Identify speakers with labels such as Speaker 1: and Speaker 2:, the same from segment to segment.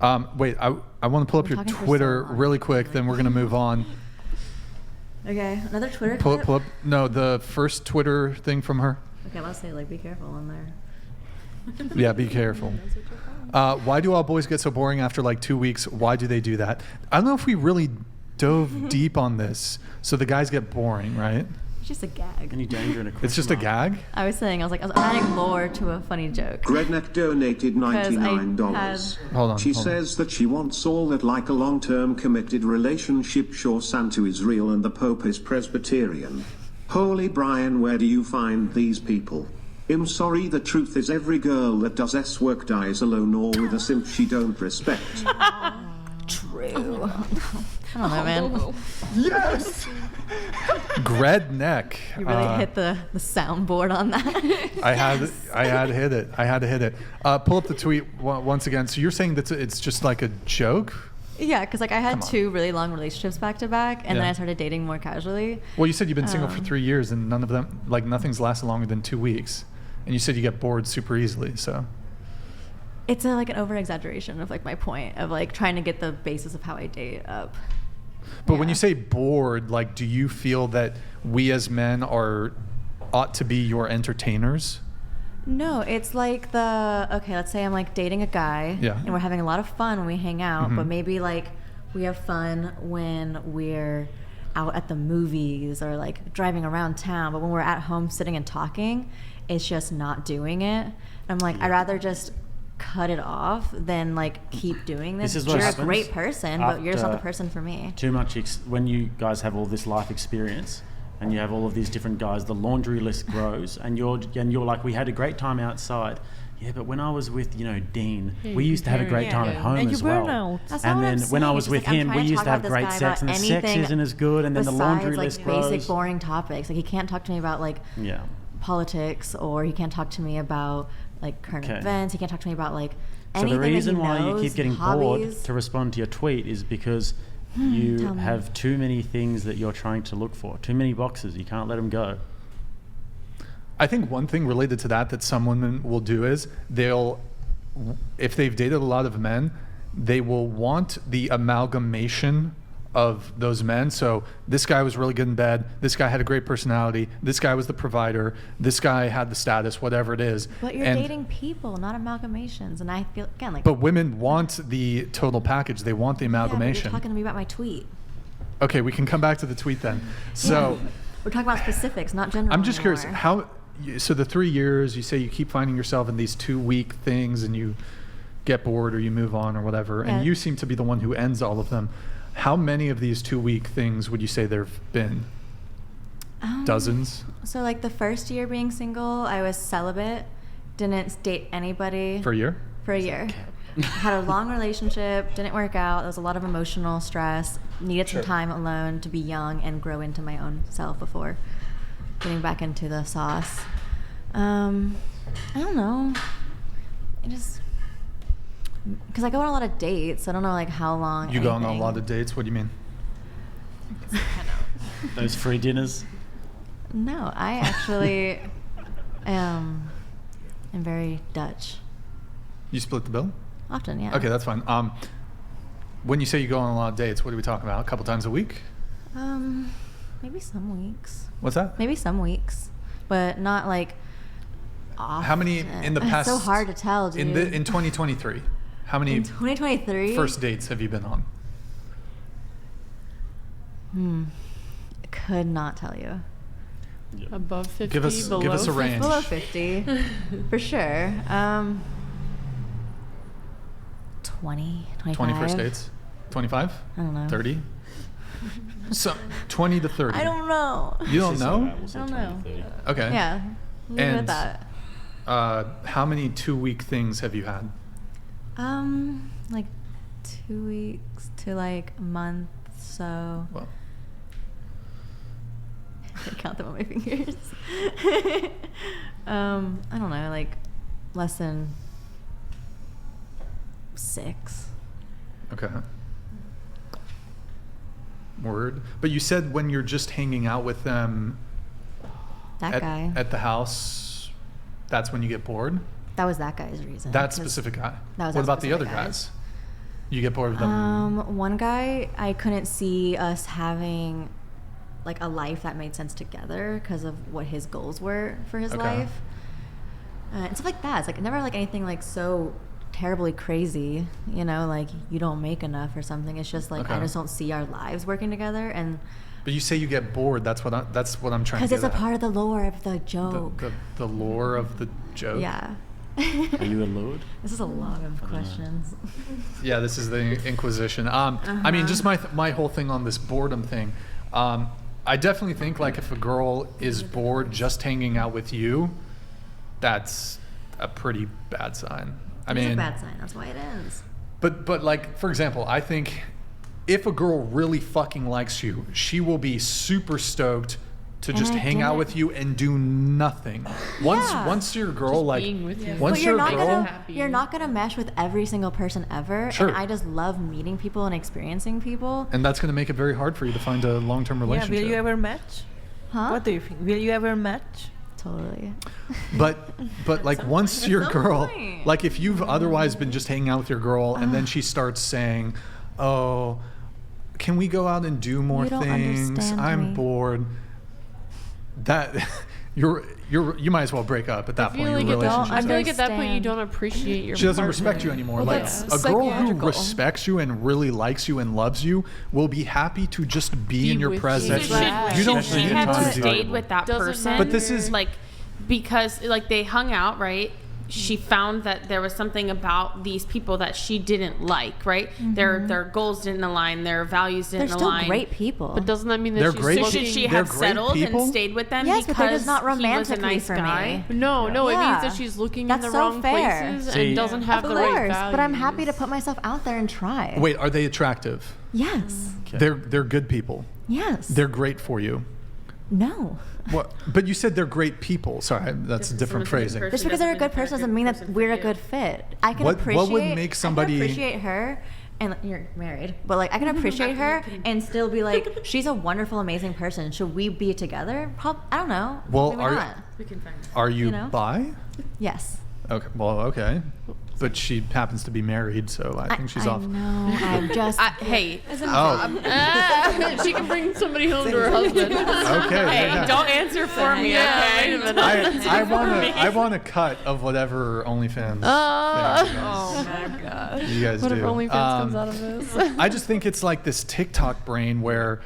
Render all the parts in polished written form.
Speaker 1: Wait, I want to pull up your
Speaker 2: talking for so
Speaker 1: Twitter
Speaker 2: long.
Speaker 1: really quick, then we're going to move on.
Speaker 2: Okay, another Twitter
Speaker 1: Pull
Speaker 2: clip?
Speaker 1: up, no, the first Twitter thing from her.
Speaker 2: Okay, let's say, like, be careful in there.
Speaker 1: Yeah, be careful. Why do all boys get so boring after like 2 weeks? Why do they do that? I don't know if we really dove deep on this. So the guys get boring, right?
Speaker 2: It's just a gag.
Speaker 3: Any danger in a question
Speaker 1: It's just a
Speaker 3: mark?
Speaker 1: gag?
Speaker 2: I was adding lore to a funny joke.
Speaker 4: Gredneck donated $99.
Speaker 1: Hold on,
Speaker 4: She
Speaker 1: hold on.
Speaker 4: says that she wants all that like a long-term committed relationship. Sure, Santa is real and the Pope is Presbyterian. Holy Brian, where do you find these people? I'm sorry, the truth is every girl that does S work dies alone or with a simp she don't respect.
Speaker 2: True. I don't know, man.
Speaker 1: Yes! Gredneck.
Speaker 2: You really hit the soundboard on that.
Speaker 1: I had to hit it. I had to hit it. Pull up the tweet once again. So you're saying that it's just like a joke?
Speaker 2: Yeah, because like I had
Speaker 1: Come on.
Speaker 2: 2 really long relationships back to back, and then
Speaker 1: Yeah.
Speaker 2: I started dating more casually.
Speaker 1: Well, you said you've been single for 3 years and none of them, like nothing's lasted longer than 2 weeks. And you said you get bored super easily, so.
Speaker 2: It's like an over exaggeration of like my point of like trying to get the basis of how I date up.
Speaker 1: But when
Speaker 2: Yeah.
Speaker 1: you say bored, like, do you feel that we as men ought to be your entertainers?
Speaker 2: No, it's like let's say I'm like dating a guy,
Speaker 1: Yeah.
Speaker 2: and we're having a lot of fun when we hang out,
Speaker 1: Mhm.
Speaker 2: but maybe like we have fun when we're out at the movies or like driving around town, but when we're at home sitting and talking, it's just not doing it. And I'm like, I'd rather just cut it off than like keep doing this.
Speaker 3: This is what
Speaker 2: You're a
Speaker 3: happens
Speaker 2: great person, but you're just not the
Speaker 3: after
Speaker 2: person for me.
Speaker 3: Too much when you guys have all this life experience and you have all of these different guys, the laundry list grows, and you're like, we had a great time outside. Yeah, but when I was with, Dean, we used to have a great time at home
Speaker 5: And you
Speaker 3: as well.
Speaker 5: burn out.
Speaker 2: That's not
Speaker 3: And
Speaker 2: what I'm
Speaker 3: then when I
Speaker 2: saying.
Speaker 3: was
Speaker 2: It's
Speaker 3: with
Speaker 2: just, like,
Speaker 3: him,
Speaker 2: I'm
Speaker 3: we
Speaker 2: trying to
Speaker 3: used to
Speaker 2: talk
Speaker 3: have
Speaker 2: about
Speaker 3: great
Speaker 2: this
Speaker 3: sex,
Speaker 2: guy
Speaker 3: and the
Speaker 2: about
Speaker 3: sex
Speaker 2: anything
Speaker 3: isn't as good, and then the laundry
Speaker 2: besides,
Speaker 3: list
Speaker 2: like,
Speaker 3: grows.
Speaker 2: basic boring topics. Like he can't talk to me about like
Speaker 3: Yeah.
Speaker 2: politics, or he can't talk to me about like current
Speaker 3: Okay.
Speaker 2: events. He can't talk to me about like
Speaker 3: So
Speaker 2: anything
Speaker 3: the reason
Speaker 2: that he
Speaker 3: why you
Speaker 2: knows,
Speaker 3: keep getting bored
Speaker 2: hobbies.
Speaker 3: to respond to your tweet is because you
Speaker 2: Tell me.
Speaker 3: have too many things that you're trying to look for, too many boxes. You can't let them go.
Speaker 1: I think one thing related to that some women will do is if they've dated a lot of men, they will want the amalgamation of those men. So this guy was really good in bed. This guy had a great personality. This guy was the provider. This guy had the status, whatever it is.
Speaker 2: But you're
Speaker 1: And-
Speaker 2: dating people, not amalgamations. And I feel again like.
Speaker 1: But women want the total package. They want the
Speaker 2: Yeah, but
Speaker 1: amalgamation.
Speaker 2: you're talking to me about my tweet.
Speaker 1: Okay, we can come back to the tweet then. So
Speaker 2: We're talking about specifics, not general.
Speaker 1: I'm just curious,
Speaker 2: anymore.
Speaker 1: so the 3 years, you say you keep finding yourself in these 2 week things and you get bored or you move on or whatever,
Speaker 2: Yeah.
Speaker 1: and you seem to be the one who ends all of them. How many of these 2 week things would you say there have been? Dozens?
Speaker 2: So like the first year being single, I was celibate, didn't date anybody
Speaker 1: For a year?
Speaker 2: for a year. Had a long relationship, didn't work out. There was a lot of emotional stress. Needed
Speaker 1: Sure.
Speaker 2: some time alone to be young and grow into my own self before getting back into the sauce. I don't know. I just because I go on a lot of dates. I don't know like how long.
Speaker 1: You go on a
Speaker 2: anything-
Speaker 1: lot of dates? What do you mean?
Speaker 3: Those free dinners.
Speaker 2: No, I actually am very Dutch.
Speaker 1: You split the bill?
Speaker 2: Often, yeah.
Speaker 1: Okay, that's fine. When you say you go on a lot of dates, what are we talking about? A couple times a week?
Speaker 2: Maybe some weeks.
Speaker 1: What's that?
Speaker 2: Maybe some weeks, but not like often.
Speaker 1: How many in the past?
Speaker 2: It's so hard to tell, dude.
Speaker 1: In 2023, how many
Speaker 2: In 2023?
Speaker 1: first dates have you been on?
Speaker 2: Could not tell you.
Speaker 5: Above 50,
Speaker 1: Give us
Speaker 5: below
Speaker 1: a
Speaker 5: 50.
Speaker 1: range.
Speaker 2: Below 50, for sure. 20, 25.
Speaker 1: 20 first dates? 25?
Speaker 2: I don't know.
Speaker 1: 30? So 20 to 30.
Speaker 2: I don't know.
Speaker 1: You don't know?
Speaker 3: We'll say
Speaker 2: I don't know.
Speaker 3: 20, 30.
Speaker 1: Okay.
Speaker 2: Yeah. Leave it
Speaker 1: And-
Speaker 2: at that.
Speaker 1: How many 2 week things have you had?
Speaker 2: Like 2 weeks to like a month, so
Speaker 1: Well,
Speaker 2: I count them on my fingers. I don't know, like less than 6.
Speaker 1: okay. Word. But you said when you're just hanging out with them
Speaker 2: That guy.
Speaker 1: at the house, that's when you get bored?
Speaker 2: That was that guy's reason.
Speaker 1: That
Speaker 2: 'cause
Speaker 1: specific guy.
Speaker 2: That was
Speaker 1: What
Speaker 2: that
Speaker 1: about the other
Speaker 2: specific
Speaker 1: guys? You get bored of them.
Speaker 2: One guy, I couldn't see us having like a life that made sense together because of what his goals were for his
Speaker 1: Okay.
Speaker 2: life. And stuff like that. It's like never like anything like so terribly crazy, you know, like you don't make enough or something. It's just like I
Speaker 1: Okay.
Speaker 2: just don't see our lives working together, and
Speaker 1: But you say you get bored. That's what I'm trying to
Speaker 2: because
Speaker 1: get
Speaker 2: it's a
Speaker 1: at.
Speaker 2: part of the lore of the joke.
Speaker 1: The lore of the joke.
Speaker 2: Yeah.
Speaker 3: Are you allured?
Speaker 2: This is a lot of questions.
Speaker 1: Yeah, this is the Inquisition. I mean, just my whole thing on this boredom thing. I definitely think like if a girl is bored just hanging out with you, that's a pretty bad sign. I
Speaker 2: It's
Speaker 1: mean,
Speaker 2: a bad sign. That's why it ends.
Speaker 1: but like for example, I think if a girl really fucking likes you, she will be super stoked to
Speaker 2: And
Speaker 1: just
Speaker 2: I
Speaker 1: hang out
Speaker 2: didn't-
Speaker 1: with you and do nothing. Once
Speaker 2: Yeah.
Speaker 1: once your girl
Speaker 5: Just
Speaker 1: like
Speaker 5: being with you.
Speaker 1: once
Speaker 2: But you're
Speaker 1: your
Speaker 2: not
Speaker 1: girl
Speaker 2: gonna
Speaker 5: Happy.
Speaker 2: you're not gonna mesh with every single person ever.
Speaker 1: Sure.
Speaker 2: And I just love meeting people and experiencing people.
Speaker 1: and that's going to make it very hard for you to find a long-term
Speaker 6: Yeah,
Speaker 1: relationship.
Speaker 6: will you ever match?
Speaker 2: Huh?
Speaker 6: What do you think? Will you ever match?
Speaker 2: Totally.
Speaker 1: But like once your
Speaker 2: some
Speaker 1: girl,
Speaker 2: point.
Speaker 1: like if you've otherwise been just hanging out with your girl and then she starts saying, "Oh, can we go out and do more
Speaker 2: You don't
Speaker 1: things?
Speaker 2: understand
Speaker 1: I'm
Speaker 2: me."
Speaker 1: bored." That you might as well break up at that
Speaker 5: I
Speaker 1: point.
Speaker 5: feel
Speaker 1: Your
Speaker 5: like at that,
Speaker 1: relationship's
Speaker 5: I feel
Speaker 1: done.
Speaker 5: like at that point you
Speaker 2: Understand.
Speaker 5: don't appreciate your.
Speaker 1: She doesn't
Speaker 5: partner.
Speaker 1: respect you anymore.
Speaker 5: Well,
Speaker 1: Like
Speaker 5: that's
Speaker 1: a girl who
Speaker 5: psychological.
Speaker 1: respects you and really likes you and loves you will be happy to just be in your
Speaker 5: with you.
Speaker 1: presence.
Speaker 5: So
Speaker 1: You don't
Speaker 3: Especially
Speaker 1: need
Speaker 3: in
Speaker 7: had
Speaker 3: times
Speaker 1: to
Speaker 7: stayed
Speaker 1: do
Speaker 3: like-
Speaker 1: it.
Speaker 7: with that
Speaker 5: Doesn't
Speaker 7: person.
Speaker 5: matter.
Speaker 1: But this is-
Speaker 7: like because like they hung out, right? She found that there was something about these people that she didn't like, right? Their goals didn't align, their values
Speaker 2: They're
Speaker 7: didn't
Speaker 2: still
Speaker 7: align.
Speaker 2: great people.
Speaker 5: But doesn't that mean that
Speaker 1: They're
Speaker 5: she's
Speaker 1: great
Speaker 7: So
Speaker 5: looking?
Speaker 7: should she
Speaker 1: They're
Speaker 7: have
Speaker 1: great
Speaker 7: settled
Speaker 1: people?
Speaker 7: and stayed with them
Speaker 2: Yes, but
Speaker 7: because
Speaker 2: they're just not
Speaker 7: he was a
Speaker 2: romantically
Speaker 7: nice
Speaker 2: for
Speaker 7: guy?
Speaker 2: me.
Speaker 5: No, it
Speaker 2: Yeah.
Speaker 5: means that she's looking
Speaker 2: That's
Speaker 5: in the
Speaker 2: so
Speaker 5: wrong
Speaker 2: fair.
Speaker 5: places
Speaker 3: See-
Speaker 5: and doesn't have
Speaker 2: of
Speaker 5: the right
Speaker 2: course,
Speaker 5: values.
Speaker 2: but I'm happy to put myself out there and try.
Speaker 1: Wait, are they attractive?
Speaker 2: Yes.
Speaker 3: Okay.
Speaker 1: They're good people.
Speaker 2: Yes.
Speaker 1: They're great for you.
Speaker 2: No.
Speaker 1: What? But you said they're great people. Sorry, that's a different phrasing.
Speaker 2: Just because they're a good person doesn't mean that we're a good fit. I can
Speaker 1: What
Speaker 2: appreciate.
Speaker 1: would make somebody-
Speaker 2: I can appreciate her, and you're married, but like I can appreciate her and still be like, she's a wonderful, amazing person. Should we be together? I don't know.
Speaker 1: Well,
Speaker 2: Maybe
Speaker 1: are
Speaker 2: not.
Speaker 7: We can find out.
Speaker 1: are you
Speaker 2: You know?
Speaker 1: bi?
Speaker 2: Yes.
Speaker 1: Okay. Well, okay. But she happens to be married, so I think she's
Speaker 2: I
Speaker 1: off.
Speaker 2: know. I'm just.
Speaker 7: Hey,
Speaker 1: Oh,
Speaker 5: She can bring somebody home to her husband.
Speaker 1: okay.
Speaker 7: hey,
Speaker 1: yeah.
Speaker 7: don't answer for me,
Speaker 5: Yeah,
Speaker 7: okay?
Speaker 5: wait a minute.
Speaker 1: I want a cut of whatever OnlyFans. thing
Speaker 6: Oh my god.
Speaker 1: you guys
Speaker 5: What if
Speaker 1: do.
Speaker 5: OnlyFans comes out of this?
Speaker 1: I just think it's like this TikTok brain where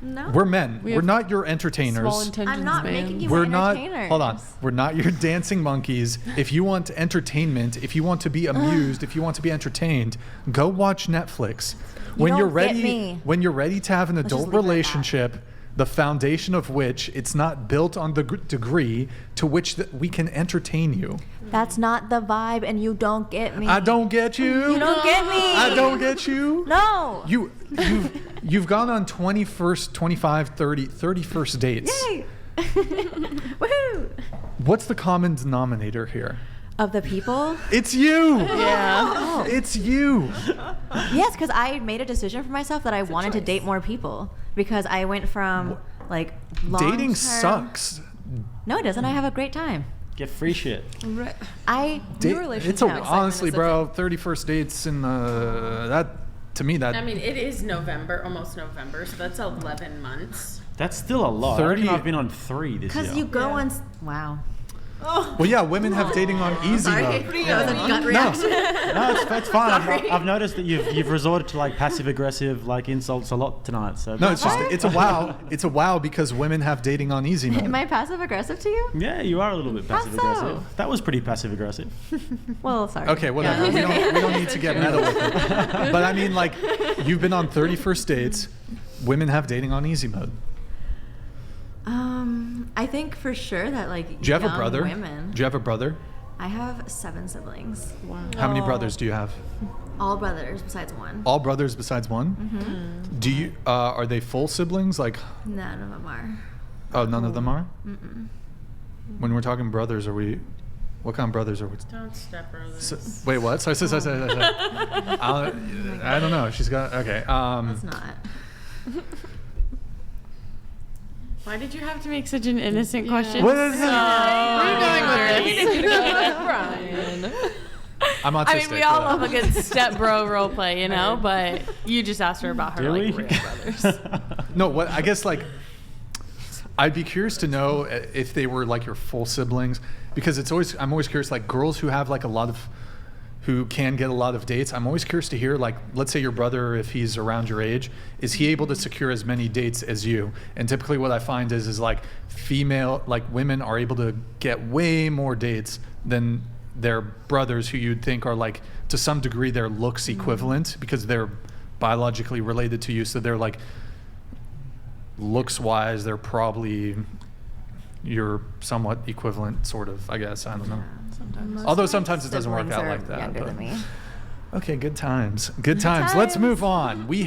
Speaker 2: No.
Speaker 1: we're men.
Speaker 5: We
Speaker 1: We're
Speaker 5: have
Speaker 1: not your entertainers.
Speaker 5: Small intentions,
Speaker 2: I'm not
Speaker 5: man.
Speaker 2: making you
Speaker 1: We're
Speaker 2: my
Speaker 1: not.
Speaker 2: entertainers.
Speaker 1: Hold on. We're not your dancing monkeys. If you want entertainment, if you want to be amused, if you want to be entertained, go watch Netflix. When
Speaker 2: don't
Speaker 1: you're
Speaker 2: get
Speaker 1: ready,
Speaker 2: me.
Speaker 1: when you're ready to have an
Speaker 2: just
Speaker 1: adult
Speaker 2: leave it at that.
Speaker 1: relationship, the foundation of which it's not built on the degree to which we can entertain you.
Speaker 2: That's not the vibe, and you don't get me.
Speaker 1: I don't get you.
Speaker 2: You don't get me.
Speaker 1: I don't get you.
Speaker 2: No.
Speaker 1: You've gone on 21st, 25, 30, 31st dates.
Speaker 2: Yay. Woohoo.
Speaker 1: What's the common denominator here?
Speaker 2: Of the people?
Speaker 1: It's you.
Speaker 5: Yeah.
Speaker 1: It's you.
Speaker 2: Yes, because I made a decision for myself that I wanted to date more people because I went from like
Speaker 1: Dating
Speaker 2: long-term-
Speaker 1: sucks.
Speaker 2: No, it doesn't. I have a great time.
Speaker 3: Get free shit.
Speaker 2: I
Speaker 1: Da-
Speaker 6: relationship
Speaker 1: it's a,
Speaker 6: segment
Speaker 1: honestly,
Speaker 6: is
Speaker 1: bro. 31st dates and that to me that
Speaker 7: I mean, it is November, almost November, so that's 11 months.
Speaker 3: That's still a lot.
Speaker 1: 30
Speaker 3: I've been on 3 this year.
Speaker 2: because you go on. Wow.
Speaker 1: well, yeah, women have dating on easy mode.
Speaker 2: That was a gut reaction.
Speaker 3: No, it's fine. I've noticed that you've resorted to like passive aggressive like insults a lot tonight. So
Speaker 1: No, it's just it's a wow. It's a wow because women have dating on easy mode.
Speaker 2: Am I passive aggressive to you?
Speaker 3: yeah, you are a little bit passive
Speaker 2: so?
Speaker 3: aggressive. That was pretty passive aggressive.
Speaker 2: Well, sorry.
Speaker 1: Okay, whatever. We don't need to get meta with it. But I mean, like, you've been on 31st dates. Women have dating on easy mode.
Speaker 2: I think for sure that like
Speaker 1: Do you have a
Speaker 2: young
Speaker 1: brother?
Speaker 2: women.
Speaker 1: Do you have a brother?
Speaker 2: I have 7 siblings.
Speaker 1: How many brothers do you have?
Speaker 2: All brothers besides one.
Speaker 1: All brothers besides one?
Speaker 2: Mm-hmm.
Speaker 1: Do you are they full siblings? Like,
Speaker 2: None of them are.
Speaker 1: oh, none of them are. When we're talking brothers, are we? What kind of brothers are we?
Speaker 7: Don't step brothers.
Speaker 1: Wait, what? Sorry. I don't know. She's got okay.
Speaker 2: It's not.
Speaker 7: Why did you have to make such an innocent question?
Speaker 1: What is it?
Speaker 5: Where are you going with
Speaker 7: Sorry.
Speaker 5: this? Brian.
Speaker 1: I'm autistic.
Speaker 7: I mean, we all
Speaker 1: whatever.
Speaker 7: love a good step bro role play, you know, but you just asked her about her
Speaker 3: Do
Speaker 7: like
Speaker 3: we?
Speaker 7: real brothers.
Speaker 1: No, what I guess like I'd be curious to know if they were like your full siblings, because I'm always curious, like girls who have like who can get a lot of dates. I'm always curious to hear, like, let's say your brother, if he's around your age, is he able to secure as many dates as you? And typically what I find is like women are able to get way more dates than their brothers, who you'd think are like, to some degree, their looks equivalent because they're biologically related to you. So they're like, looks wise, they're probably you're somewhat equivalent, sort of, I guess. I don't know.
Speaker 2: Most
Speaker 1: Although
Speaker 2: of my
Speaker 1: sometimes it doesn't work
Speaker 2: siblings
Speaker 1: out
Speaker 2: are
Speaker 1: like that,
Speaker 2: Younger
Speaker 1: but-
Speaker 2: than me.
Speaker 1: Okay, good times. Good times. Let's move on. We